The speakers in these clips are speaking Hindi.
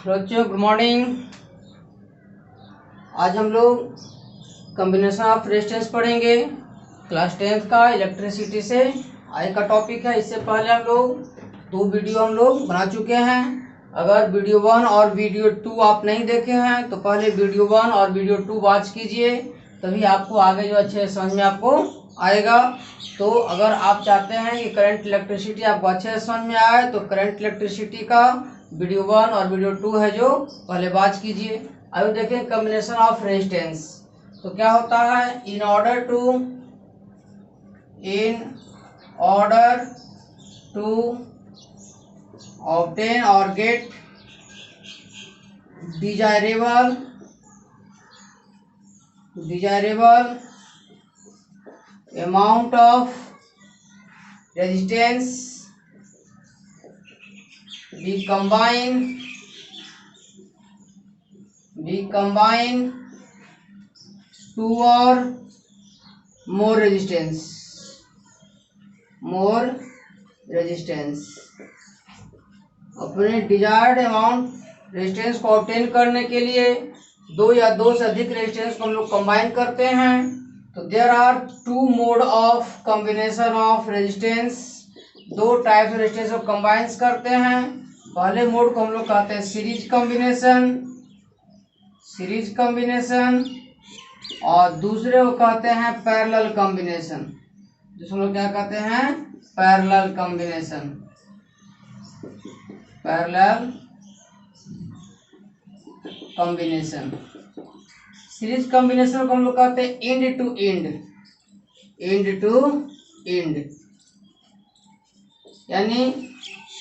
बच्चों गुड मॉर्निंग। आज हम लोग कॉम्बिनेशन ऑफ रेजिस्टेंस पढ़ेंगे। क्लास 10th का इलेक्ट्रिसिटी से आज का टॉपिक है। इससे पहले हम लोग 2 वीडियो हम लोग बना चुके हैं। अगर वीडियो 1 और वीडियो 2 आप नहीं देखे हैं तो पहले वीडियो 1 और वीडियो 2 वॉच कीजिए, तभी आपको आगे जो अच्छे समझ में आपको आएगा। तो अगर आप चाहते हैं कि करंट इलेक्ट्रिसिटी आपको अच्छे से समझ में आए तो करंट इलेक्ट्रिसिटी का वीडियो 1 और वीडियो 2 है जो पहले वॉच कीजिए। अब देखें कॉम्बिनेशन ऑफ रेजिस्टेंस। तो क्या होता है, इन ऑर्डर टू ऑब्टेन और get desirable amount of resistance, we combine two or more resistance अपने डिजायर्ड अमाउंट रेजिस्टेंस को ऑब्टेन करने के लिए 2 या 2 से अधिक रेजिस्टेंस को हम लोग कंबाइन करते हैं। तो there are 2 mode of combination of resistance. 2 type से रेजिस्टेंस को कंबाइन करते हैं। पहले मोड को हम लोग कहते हैं सीरीज कॉम्बिनेशन और दूसरे को कहते हैं पैरेलल कॉम्बिनेशन। जिसको हम लोग क्या कहते हैं, पैरेलल कॉम्बिनेशन। सीरीज कॉम्बिनेशन को हम लोग कहते हैं एंड टू एंड, यानी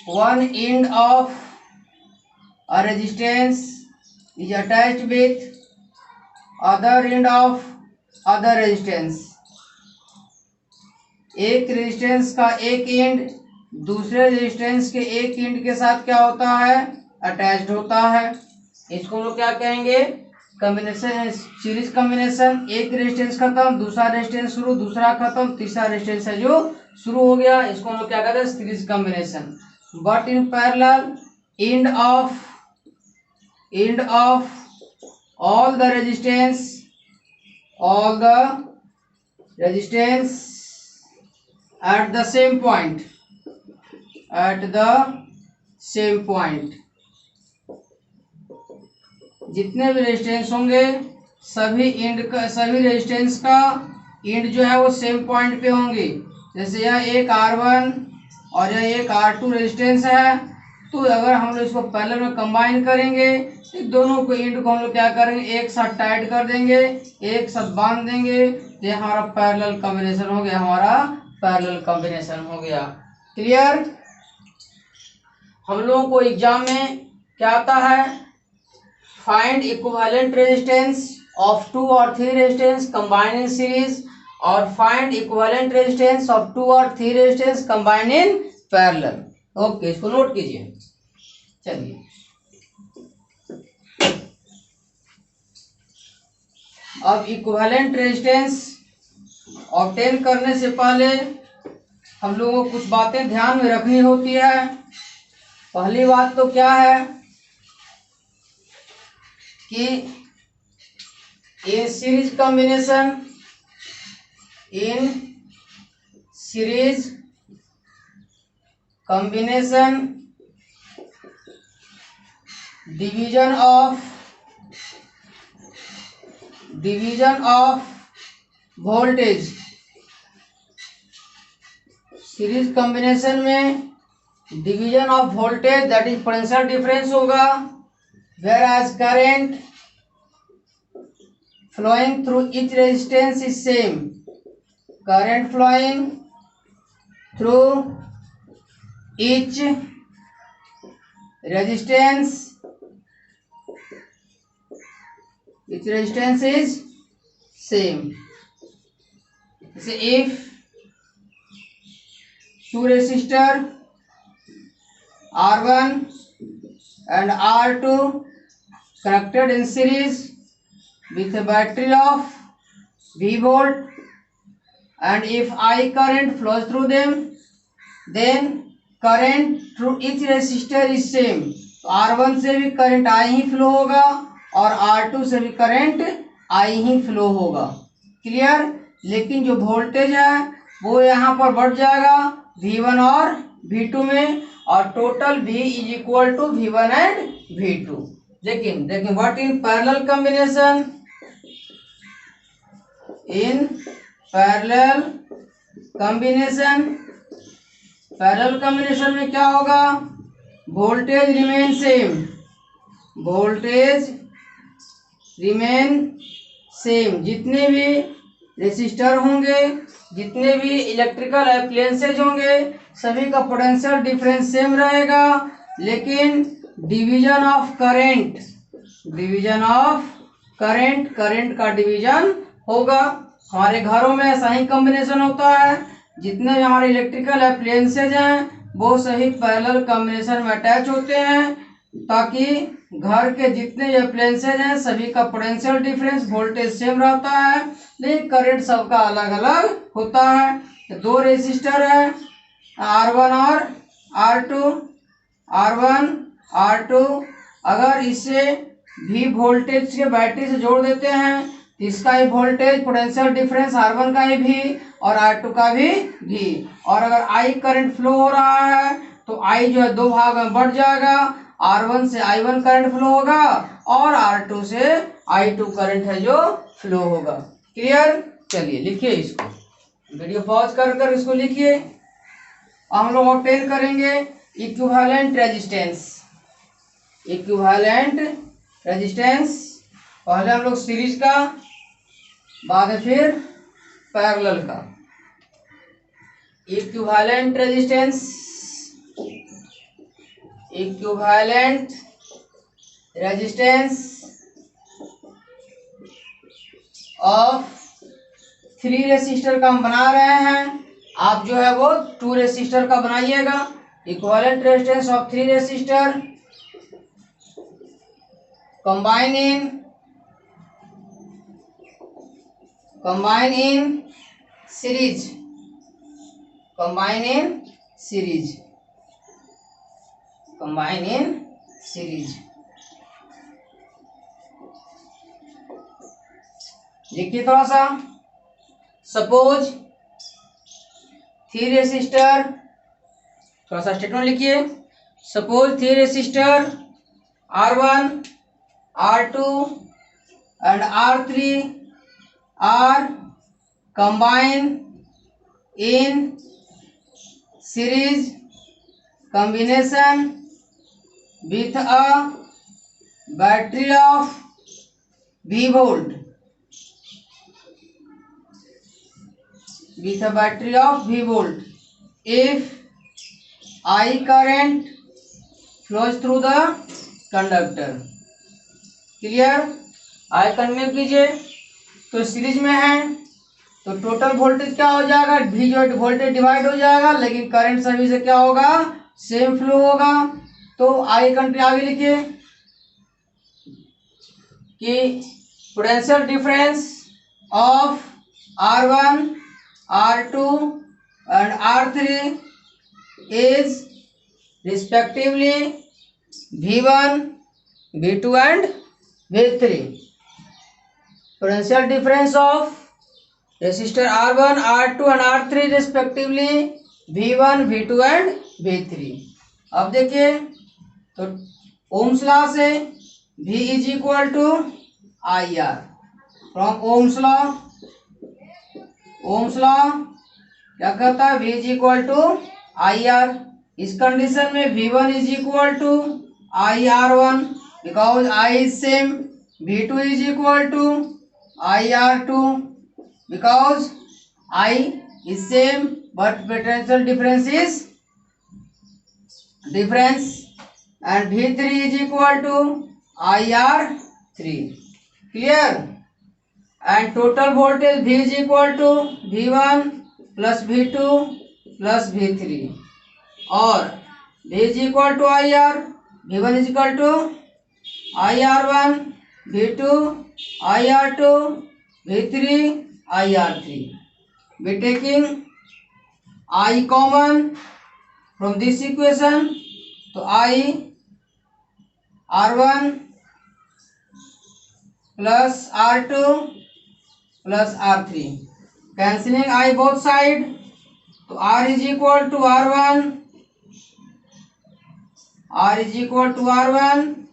one end of a resistance is attached with other end of other resistance। एक रेजिस्टेंस का एक एंड दूसरे रेजिस्टेंस के एक एंड के साथ क्या होता है, अटैच्ड होता है। इसको हम लोग क्या कहेंगे, कॉम्बिनेशन, सीरीज कॉम्बिनेशन। एक रेजिस्टेंस खत्म, दूसरा रेजिस्टेंस शुरू, दूसरा खत्म, तीसरा रेजिस्टेंस है जो शुरू हो गया, इसको हम लोग क्या कहते हैं, series combination. But in parallel, end of all the resistance at the same point, जितने भी रेजिस्टेंस होंगे सभी रेजिस्टेंस का एंड जो है वो सेम पॉइंट पे होंगे। जैसे यह एक R1 और यह एक R2 रेजिस्टेंस है, तो अगर हम लोग इसको पैरेलल में कंबाइन करेंगे तो दोनों को एंड को हम लोग क्या करेंगे, एक साथ टाइट कर देंगे, एक साथ बांध देंगे, तो हमारा पैरेलल कॉम्बिनेशन हो गया। क्लियर। हम लोगों को एग्जाम में क्या आता है, फाइंड इक्विवेलेंट रेजिस्टेंस ऑफ 2 और 3 रेजिस्टेंस कंबाइन इन सीरीज, और फाइंड इक्विवेलेंट रेजिस्टेंस ऑफ 2 और 3 resistance combine in parallel. Okay, इसको नोट कीजिए। चलिए अब इक्विवेलेंट रेजिस्टेंस ऑब्टेन करने से पहले हम लोगों को कुछ बातें ध्यान में रखनी होती है। पहली बात तो क्या है कि in series combination division of voltage. Series combination में division of voltage that is potential difference होगा, whereas current flowing through each resistance is same। current flowing through each resistance is same। So if 2 resistor R1 and R2 connected in series with a battery of V volt, and if I current flows through them, then current through each resistor is same। तो R1 से भी करंट I ही फ्लो होगा और R2 से भी करंट I ही फ्लो होगा। क्लियर। लेकिन जो वोल्टेज है वो यहाँ पर बढ़ जाएगा V1 और V2 में, और total V is equal to V1 and V2। लेकिन what in parallel combination, in parallel combination में क्या होगा, वोल्टेज रिमेन सेम, जितने भी रेसिस्टर होंगे, जितने भी इलेक्ट्रिकल एप्लायंसेज होंगे, सभी का पोटेंशियल डिफरेंस सेम रहेगा, लेकिन डिवीजन ऑफ करंट का डिवीजन होगा। हमारे घरों में ऐसा ही कॉम्बिनेशन होता है, जितने भी हमारे इलेक्ट्रिकल एप्लायंसेज हैं वो सही पैरेलल कॉम्बिनेशन में अटैच होते हैं, ताकि घर के जितने अप्लायंसेज हैं सभी का पोटेंशियल डिफरेंस वोल्टेज सेम रहता है, लेकिन करंट सबका अलग अलग होता है। तो दो रेसिस्टर है R1 और R2, अगर इसे V वोल्टेज के बैटरी से जोड़ देते हैं तो इसका ही वोल्टेज पोटेंशियल डिफरेंस R1 का ही V और R2 का भी V, और अगर I करंट फ्लो हो रहा है तो I जो है दो भाग में बढ़ जाएगा, R1 से I1 करंट फ्लो होगा और R2 से I2 करंट है जो फ्लो होगा। क्लियर। चलिए लिखिए इसको, वीडियो पॉज कर इसको लिखिए। हम लोग ऑब्टेन करेंगे इक्विवेलेंट रेजिस्टेंस। पहले हम लोग सीरीज का, बाद में फिर पैरेलल का। इक्विवेलेंट रेजिस्टेंस ऑफ 3 रेसिस्टर का हम बना रहे हैं, आप जो है वो 2 रेसिस्टर का बनाइएगा। Equivalent resistance of 3 resistor combine in series, देखिए थोड़ा सा। सपोज 3 रेसिस्टर, थोड़ा सा स्टेटमेंट लिखिए। Suppose 3 resistor R1, R2 and R3 are combined in series combination with a battery of V volt, if I current flows through the conductor. Clear. I convey कीजिए। तो सीरीज में है तो टोटल वोल्टेज क्या हो जाएगा, V जो वोल्टेज डिवाइड हो जाएगा, लेकिन करंट सभी से क्या होगा, सेम फ्लो होगा। तो आई कंट्री आगे लिखिए कि potential difference of R1, R2 and R3 is respectively V1, V2 and V3. Potential difference of resistor R1, R2 and R3 respectively V1, V2 and V3। अब देखिए तो ओम्स लॉ से V is equal to IR। From Ohm's law क्या कहता है, V is equal to IR। इस कंडीशन में V1 is equal to IR1 because I is same, V2 is equal to IR2 because I is same but potential difference is difference, and V3 is equal to IR3। Clear। and total voltage V is equal to V1 plus V2 plus V3 और V is equal to IR, V1 is equal to IR1, V2 IR2, V3 IR3। We taking I common from this equation, तो I R1 plus R2 plus R3, cancelling I both side, तो R is equal to R1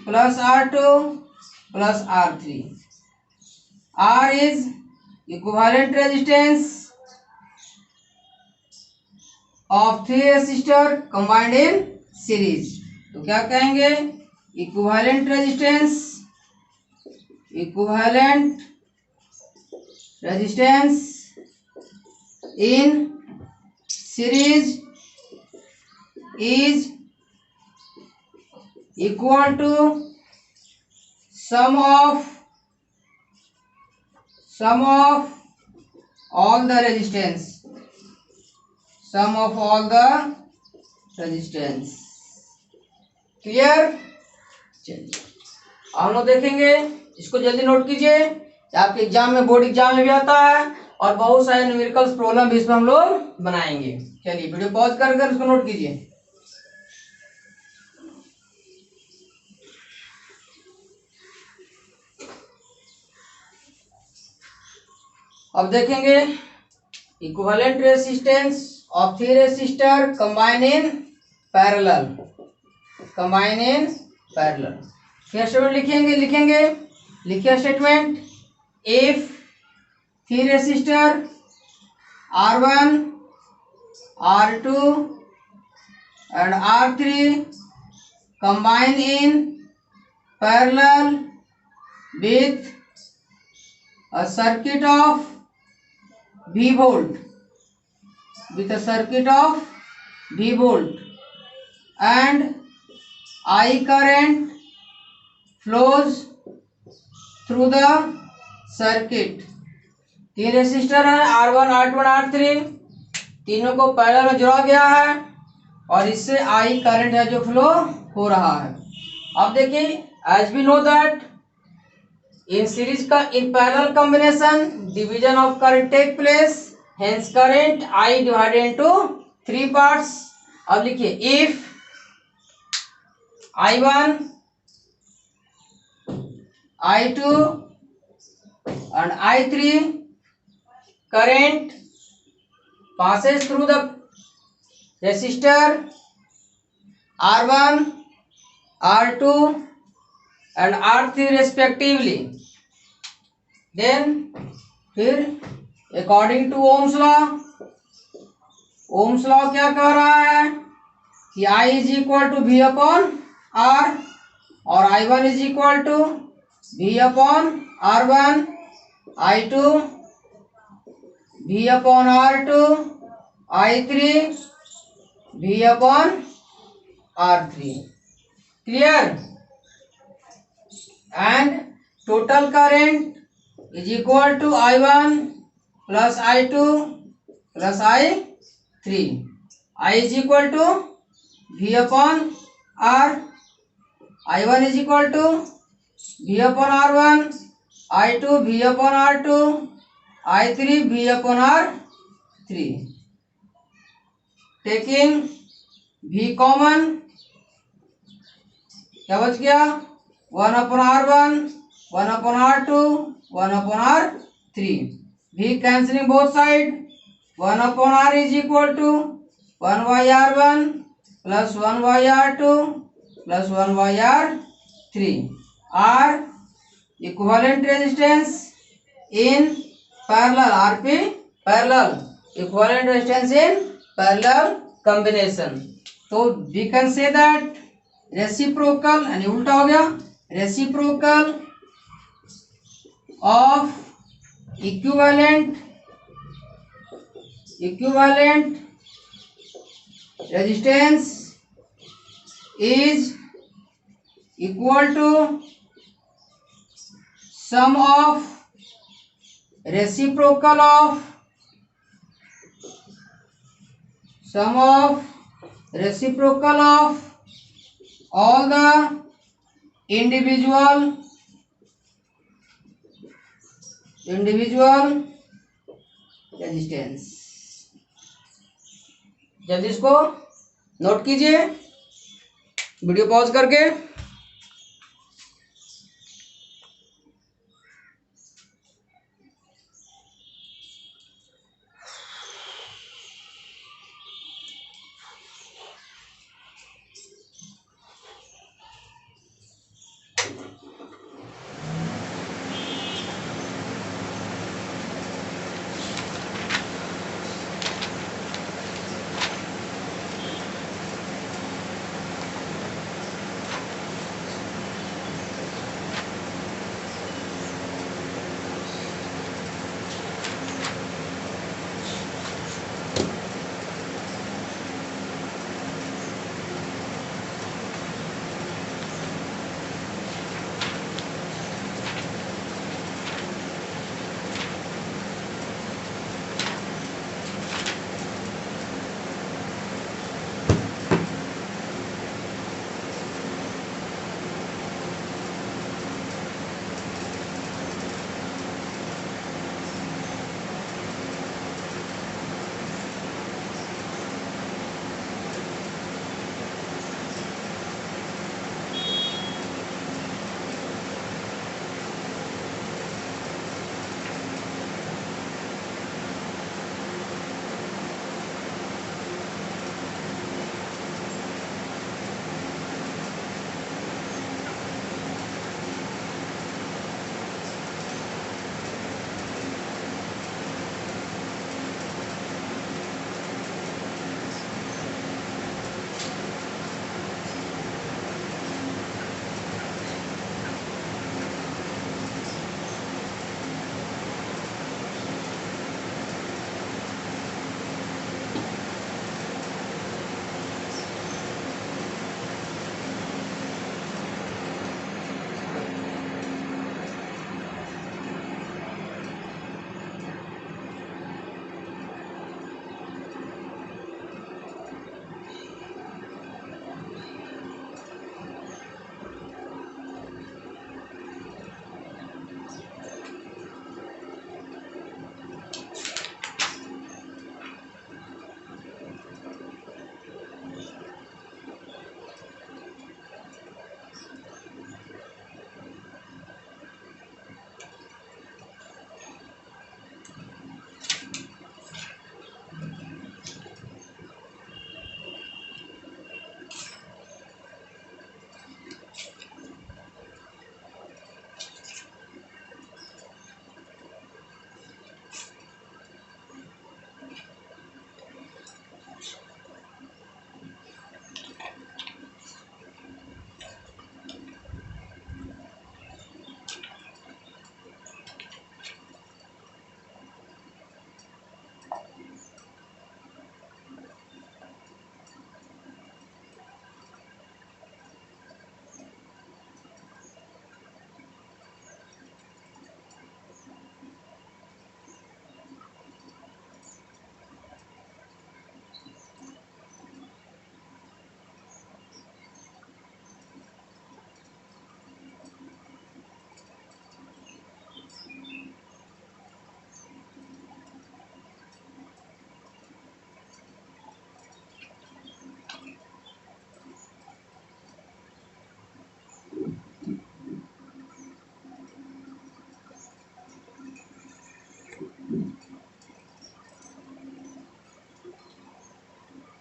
plus R2 plus R3. R is equivalent resistance of three resistor combined in series. तो क्या कहेंगे, equivalent resistance in series is equal to sum of all the resistance, clear. चलिए हम लोग देखेंगे, इसको जल्दी नोट कीजिए, आपके एग्जाम में, बोर्ड एग्जाम में भी आता है और बहुत सारे न्यूमेरिकल्स प्रॉब्लम भी इसमें हम लोग बनाएंगे। चलिए वीडियो पॉज कर इसको नोट कीजिए। अब देखेंगे equivalent resistance of three resistor combine in parallel. फिर स्टेटमेंट लिखिए statement, if three resistor R1 R2 and R3 combine in parallel with a circuit of V volt, and I current flows through the circuit। तीन रेसिस्टर है R1 R2 और R3, तीनों को पैरेलल में जोड़ा गया है और इससे I करंट है जो फ्लो हो रहा है। अब देखिए, as we know that in series का in parallel combination division of current take place, hence current I divided into three parts. अब लिखिए, if I1 I2 and I3 current passes through the resistor R1 R2 and R3 respectively, then फिर according to Ohm's law क्या कह रहा है कि I is equal to V upon R और I1 is equal to V upon R1, I2 V upon R2, I3 V upon R3, clear। And total current is equal to I1 plus I2 plus I3। I is equal to V upon R, I1 is equal to V upon R1, I2 V upon R2, I3 V upon R3। Taking V common, क्या बच गया, 1 upon R1, 1 upon R2, 1 upon R3। V cancelling both side, 1 upon R is equal to 1 by R1 plus 1 by R2 plus 1 by R3। R equivalent resistance in parallel, RP parallel, equivalent resistance in parallel combination। तो we can say that reciprocal, यानी उल्टा हो गया, reciprocal of equivalent resistance is equal to sum of reciprocal of all the individual resistance। जल्दी इसको नोट कीजिए वीडियो पॉज करके।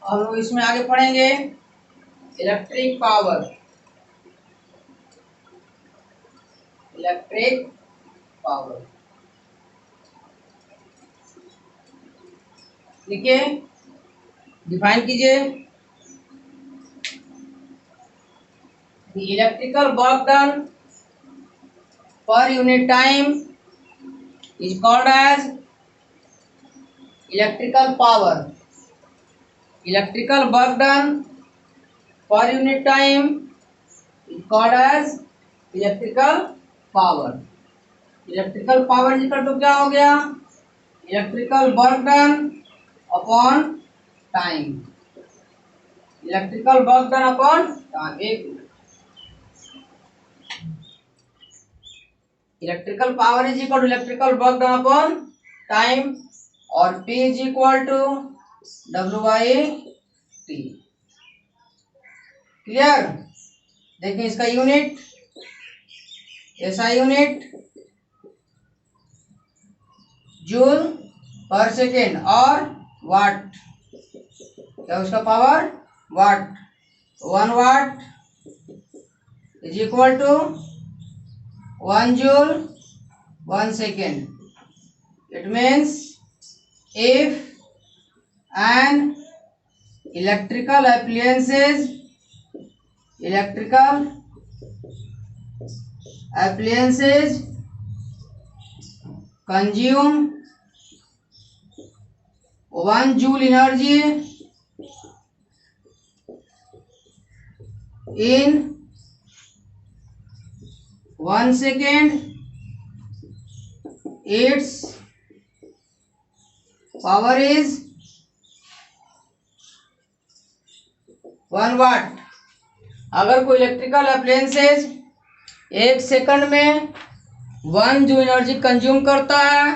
हम लोग इसमें आगे पढ़ेंगे इलेक्ट्रिक पावर। इलेक्ट्रिक पावर लिखिए, डिफाइन कीजिए। The electrical work done per unit time is called as electrical power. Electrical work done per unit time is called as electrical power. Electrical power equal to क्या हो गया? Electrical work done upon time. Electrical work done upon time. एक electrical power is equal to electrical work done upon time और P is equal to W/T। Clear? देखिए इसका यूनिट, ऐसा यूनिट जूल पर सेकेंड और वाट, क्या उसका power? Watt. 1 watt is equal to 1 joule 1 second. It means if an electrical appliances consume 1 joule energy in 1 second, its power is 1 वाट। अगर कोई इलेक्ट्रिकल अप्लायंसेस 1 सेकंड में 1 जो एनर्जी कंज्यूम करता है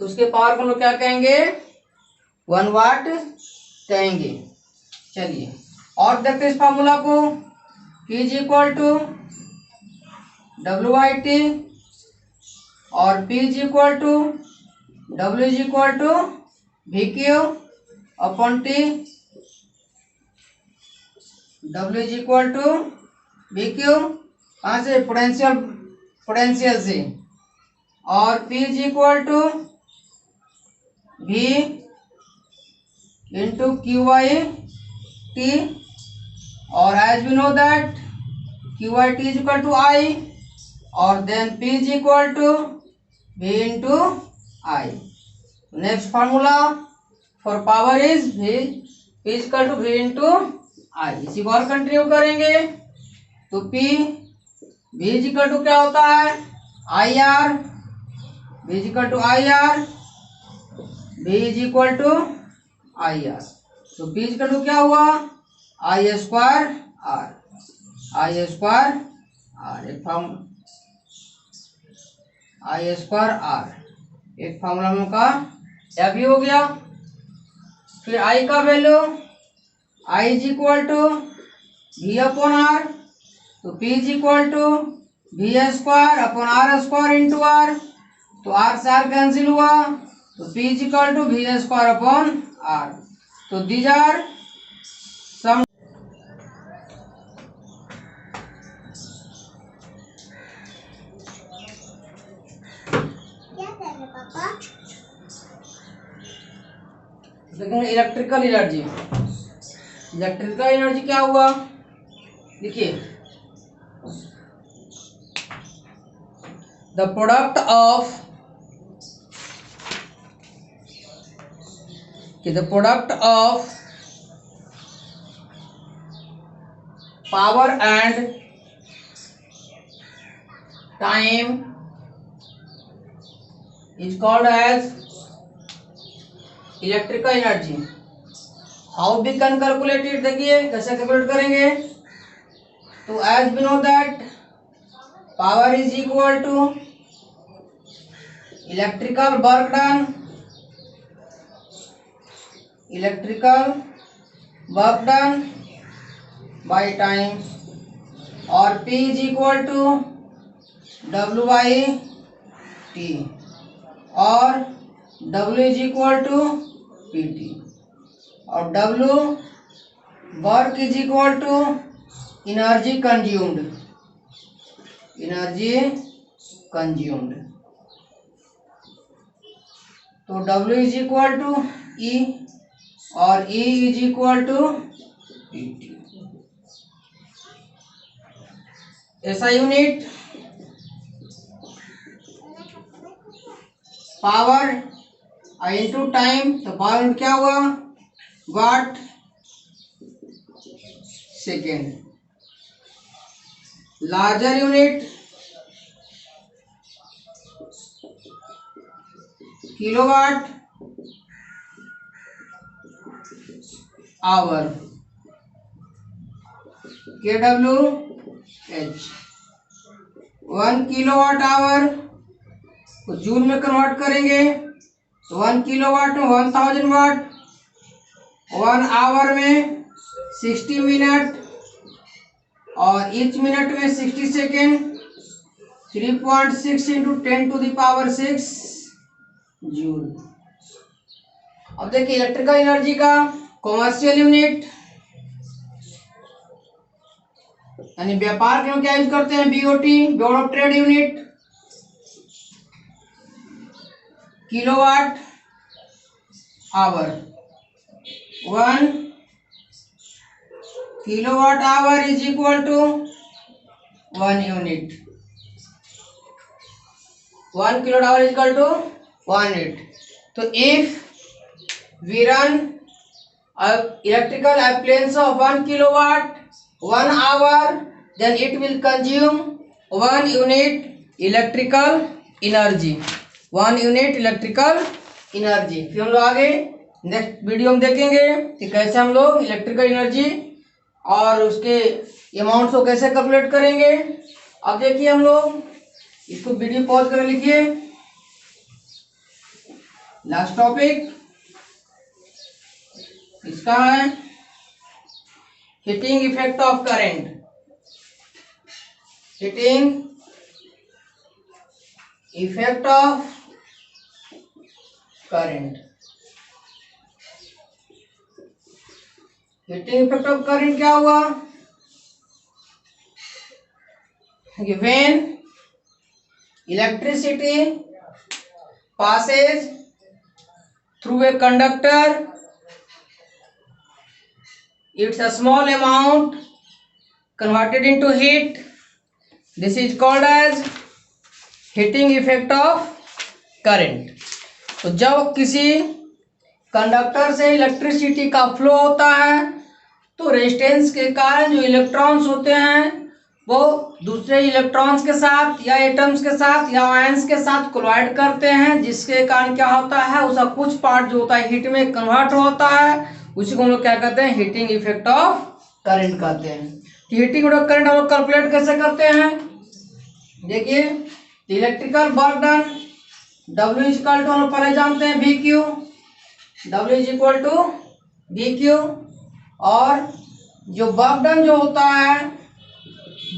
तो उसके पावर को हम लोग क्या कहेंगे? 1 वाट कहेंगे। चलिए और देखते इस फार्मूला को। P is equal to W/T और P is equal to W is equal to VQ upon T। W is equal to VQ कहाँ से? पोटेंशियल से। और P is equal to V into QI/T और as we know that QI/T is equal to I और then P is equal to V into I। Next formula for power is P is equal to V into I। इसी को और कंटिन्यू करेंगे तो V इज इक्वल टू क्या होता है? IR। V is equal to IR, V is equal to IR। तो P इज इक्वल टू क्या हुआ? I square R। I square R एक फॉर्म I स्क्वायर R एक फॉर्मूला में का यह भी हो गया। फिर I का value I is equal to V upon R, तो P is equal to V square upon R square into R, तो R से R कैंसिल हुआ तो P is equal to V square upon R। तो दीज आर सम। देखेंगे इलेक्ट्रिकल एनर्जी। इलेक्ट्रिकल एनर्जी क्या हुआ? देखिए the product of power and time is called as electrical energy. How we can calculate it? देखिए कैसे कैलकुलेट करेंगे। तो as we know that power is equal to electrical work done by time और P is equal to W/T और W is equal to PT। और W work is equal to energy consumed, energy consumed. तो W is equal to E और E is equal to PT। ऐसा यूनिट पावर इनटू टाइम, तो पावर यूनिट क्या हुआ, watt second. Larger unit kilowatt hour, kWh। 1 kilowatt hour को जूल में कन्वर्ट करेंगे तो 1 किलोवाट में 1000 वाट, 1 आवर में 60 मिनट और ईच मिनट में 60 सेकेंड, 3.6 इंटू 10⁶ जूल। अब देखिए इलेक्ट्रिकल एनर्जी का कॉमर्शियल यूनिट यानी व्यापार के लिए क्या यूज करते हैं, BOT, board of trade unit, kilowatt hour. 1 kilowatt hour is equal to 1 unit, 1 kilowatt hour is equal to 1 unit. तो if we run electrical appliance of 1 kilowatt 1 hour, then it will consume 1 unit electrical energy, 1 unit electrical energy। फिर हम लोग आगे नेक्स्ट वीडियो में देखेंगे कि कैसे हम लोग इलेक्ट्रिकल एनर्जी और उसके अमाउंट को कैसे कैलकुलेट करेंगे। अब देखिए हम लोग इसको वीडियो पॉज कर लिखिए। लास्ट टॉपिक इसका है heating effect of current, heating effect of current. Heating effect of current क्या हुआ, when electricity passes through a conductor, it's a small amount converted into heat, this is called as heating effect of current। तो जब किसी कंडक्टर से इलेक्ट्रिसिटी का फ्लो होता है तो रेजिस्टेंस के कारण जो इलेक्ट्रॉन्स होते हैं वो दूसरे इलेक्ट्रॉन्स के साथ या एटम्स के साथ या आयंस के साथ कोलाइड करते हैं, जिसके कारण क्या होता है उसका कुछ पार्ट जो होता है हीट में कन्वर्ट होता है, उसी को हम लोग क्या कहते हैं, हीटिंग इफेक्ट ऑफ करंट कहते हैं। हीटिंग इफेक्ट ऑफ करंट हम लोग कैलकुलेट कैसे करते हैं, देखिए electrical work done W is equal to हम लोग पहले जानते हैं VQ, W is equal to VQ। और जो वर्क डन जो होता है,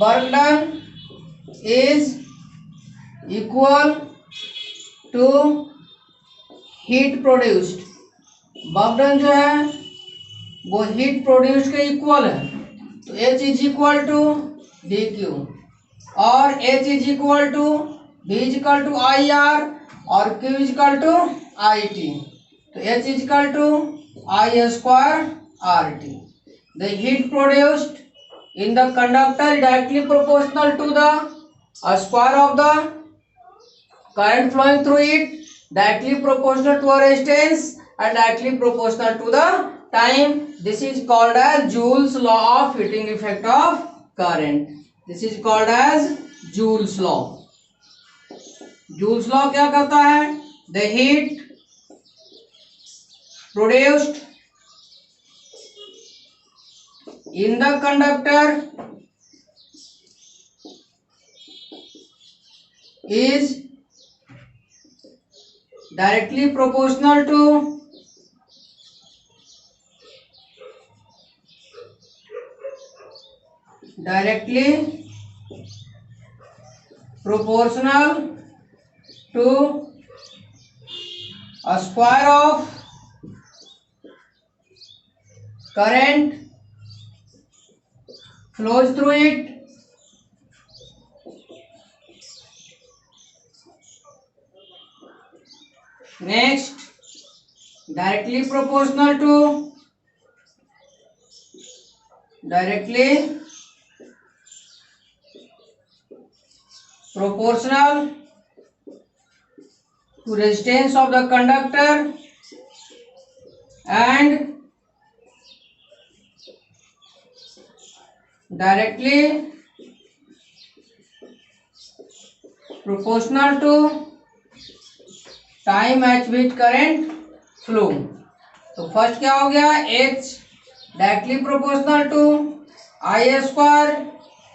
work done is equal to heat produced, work done जो है वो हीट प्रोड्यूस्ड के इक्वल है। तो H is equal to DQ और H is equal to V is equal to IR और Q is equal to IT। तो H is equal to I square RT। The heat produced in the conductor is directly proportional to the square of the current flowing through it, directly proportional to a resistance and directly proportional to the time. This is called as Joule's law of heating effect of current. This is called as Joule's law. Joule's law क्या कहता है, the heat produced in the conductor is directly proportional to a square of current flows through it. Next, directly proportional to resistance of the conductor and directly proportional to time at which current flow. तो फर्स्ट क्या हो गया, H directly proportional to I square,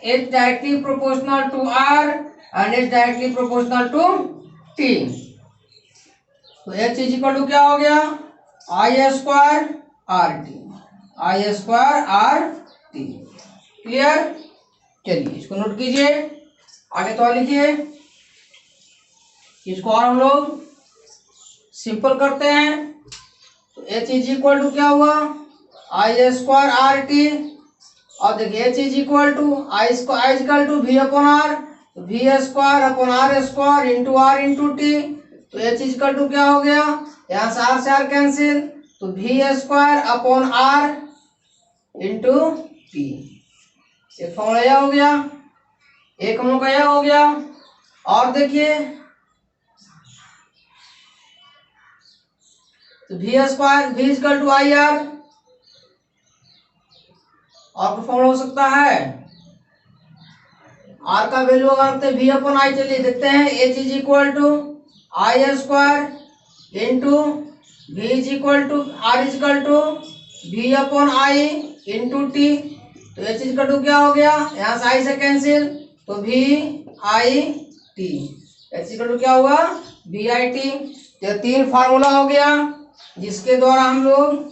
H directly proportional to R and H directly proportional to T। तो H इज इक्वल टू क्या हो गया, I square RT, I square RT। Clear, चलिए इसको नोट कीजिए, आगे तो लिखिए। इसको और हम लोग सिंपल करते हैं। तो H इज इक्वल टू क्या हुआ, I स्क्वायर RT, और देखिए H is equal to I equal to V upon R, तो V square upon R square into R into T। तो H इज इक्वल टू क्या हो गया, यहाँ से R कैंसिल, तो V square upon R into T। एक फॉर्मूला यह हो गया, एक हम लोग का यह हो गया। और देखिए तो V square V equal to I R, और फॉर्मूला हो सकता है R का वैल्यू अगर रखते हैं V अपॉन आई, चलिए देखते हैं। H is equal to I square into V is equal to R is equal to V upon I into T। तो H इज इक्वल टू क्या हो गया, यहाँ से I से कैंसिल, तो V I T, H equal to क्या हुआ, V आई T। तो तीन फार्मूला हो गया जिसके द्वारा हम लोग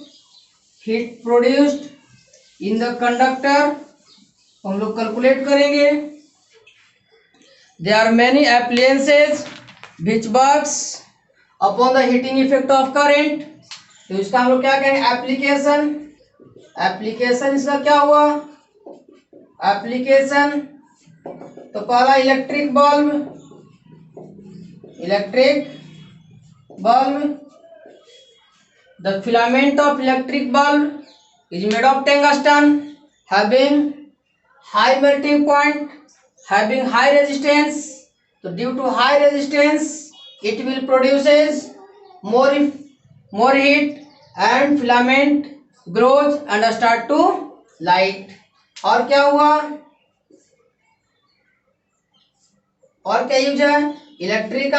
heat produced in the conductor हम लोग कैलकुलेट करेंगे। There are many appliances which works upon the heating effect of current. तो इसका हम लोग क्या कहेंगे, एप्लीकेशन। एप्लीकेशन इसका क्या हुआ, एप्लीकेशन तो पहला electric bulb, the filament of electric bulb is made of tungsten having high melting point, having high resistance. So due to high resistance it will produces more heat and filament grows and start to light। और क्या हुआ, और क्या यूज है, इलेक्ट्रिक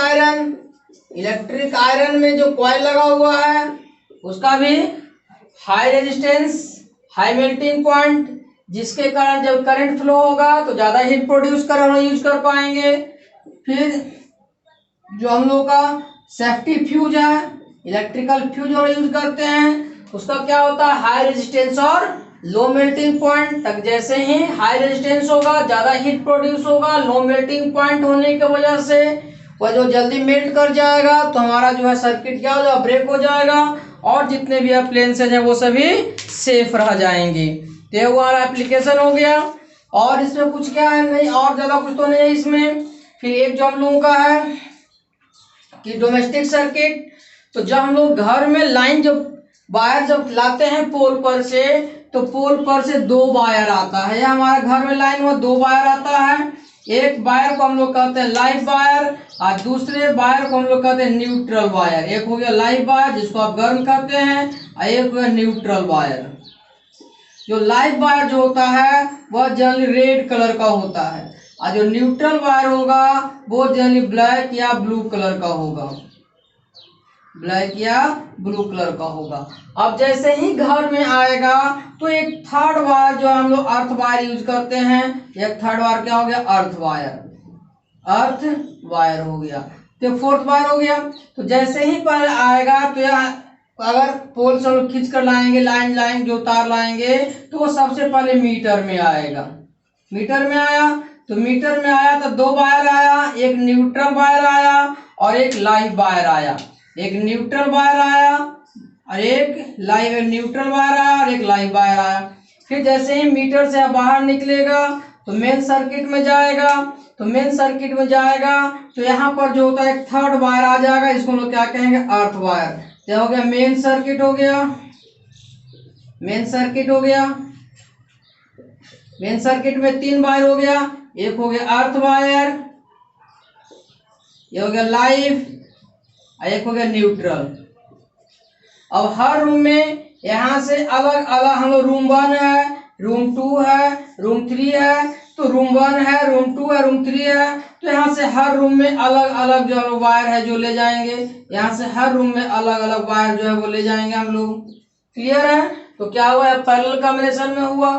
आयरन में जो कॉइल लगा हुआ है उसका भी high resistance, high melting point, जिसके कारण जब करंट फ्लो होगा तो ज्यादा हीट प्रोड्यूस यूज कर पाएंगे। फिर जो हम लोग का सेफ्टी फ्यूज है, इलेक्ट्रिकल फ्यूज और यूज करते हैं, उसका क्या होता है, हाई रेजिस्टेंस और लो मेल्टिंग पॉइंट तक। जैसे ही हाई रेजिस्टेंस होगा ज्यादा हीट प्रोड्यूस होगा, लो मेल्टिंग पॉइंट होने की वजह से वह जो जल्दी मेल्ट कर जाएगा तो हमारा जो है सर्किट क्या हो जाएगा, ब्रेक हो जाएगा, और जितने भी अप्लायंसेस हैं वो सभी सेफ रह जाएंगे। तो ये हमारा एप्लीकेशन हो गया। और इसमें कुछ क्या है, नहीं और ज्यादा कुछ तो नहीं है इसमें। फिर एक जो हम लोगों का है कि डोमेस्टिक सर्किट, तो जब हम लोग घर में लाइन वायर जब लाते हैं पोल पर से, तो पोल पर से दो वायर आता है, या हमारे घर में लाइन में दो वायर आता है। एक वायर को हम लोग कहते हैं लाइव वायर और दूसरे वायर को हम लोग कहते हैं न्यूट्रल वायर। एक हो गया लाइव वायर जिसको आप गर्म कहते हैं, और एक हो गया न्यूट्रल वायर। जो लाइव वायर जो होता है वह जनरली रेड कलर का होता है, और जो न्यूट्रल वायर होगा वो जनरली ब्लैक या ब्लू कलर का होगा, ब्लैक या ब्लू कलर का होगा। अब जैसे ही घर में आएगा तो एक थर्ड वायर जो हम लोग अर्थ वायर यूज करते हैं, एक थर्ड वायर क्या हो गया, अर्थ वायर हो गया। तो फोर्थ वायर हो गया। तो जैसे ही पहले आएगा तो यह अगर पोल से हम खींच कर लाएंगे, लाइन जो तार लाएंगे, तो वो सबसे पहले मीटर में आएगा। मीटर में आया तो दो वायर आया, एक न्यूट्रल वायर आया और एक लाइव वायर आया। एक न्यूट्रल वायर आया और एक लाइव न्यूट्रल वायर आया और एक लाइव वायर आया। फिर जैसे ही मीटर से बाहर निकलेगा तो मेन सर्किट में जाएगा, तो मेन सर्किट में जाएगा तो यहाँ पर जो होता है एक थर्ड वायर आ जाएगा, इसको हम लोग क्या कहेंगे, अर्थ वायर। क्या हो गया, मेन सर्किट हो गया, मेन सर्किट हो गया, मेन सर्किट में 3 वायर हो गया, एक हो गया अर्थ वायर, ये हो गया लाइव, एक हो गया न्यूट्रल। अब हर रूम में यहाँ से अलग अलग हम लोग रूम 1 है, रूम 2 है, रूम 3 है, तो रूम 1 है, रूम 2 है, रूम 3 है, तो यहाँ से हर रूम में अलग अलग जो वायर है जो ले जाएंगे, यहाँ से हर रूम में अलग अलग वायर जो है वो ले जाएंगे हम लोग। क्लियर है? तो क्या हुआ है, पैरेलल कॉम्बिनेशन में हुआ।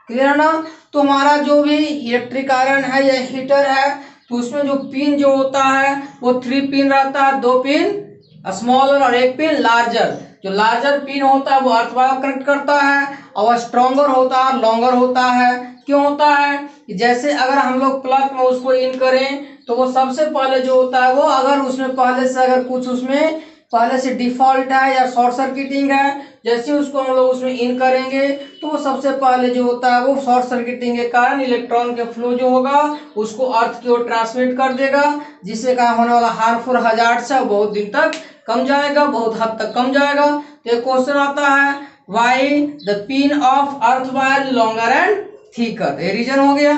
क्लियर है ना? तो हमारा जो भी इलेक्ट्रिक आयरन है या हीटर है तो उसमें जो पिन जो होता है वो 3 पिन रहता है, 2 पिन स्मॉलर और 1 पिन लार्जर। जो लार्जर पिन होता है वो अर्थ वायर कनेक्ट करता है और स्ट्रॉन्गर होता है, लॉन्गर होता है। क्यों होता है कि जैसे अगर हम लोग प्लग में उसको इन करें तो वो सबसे पहले जो होता है वो अगर उसमें पहले से अगर कुछ उसमें पहले से डिफॉल्ट है या शॉर्ट सर्किटिंग है, जैसे उसको हम लोग उसमें इन करेंगे तो वो सबसे पहले जो होता है वो शॉर्ट सर्किटिंग के कारण इलेक्ट्रॉन के फ्लो जो होगा उसको अर्थ की ओर ट्रांसमिट कर देगा, जिससे क्या होने वाला हार्मफुल हजार्ड है बहुत दिन तक कम जाएगा, बहुत हद तक कम जाएगा। तो एक क्वेश्चन आता है, why the pin of earth wire longer and thicker. ये रीजन हो गया।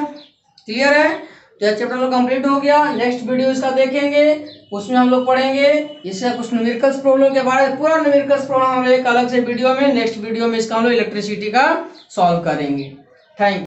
क्लियर है? तो चैप्टर में कंप्लीट हो गया। नेक्स्ट वीडियो इसका देखेंगे, उसमें हम लोग पढ़ेंगे इससे कुछ न्यूमेरिकल्स प्रॉब्लम के बारे में। पूरा न्यूमेरिकल्स प्रॉब्लम हम लोग एक अलग से वीडियो में, नेक्स्ट वीडियो में इसका हम लोग इलेक्ट्रिसिटी का सॉल्व करेंगे। Thank you.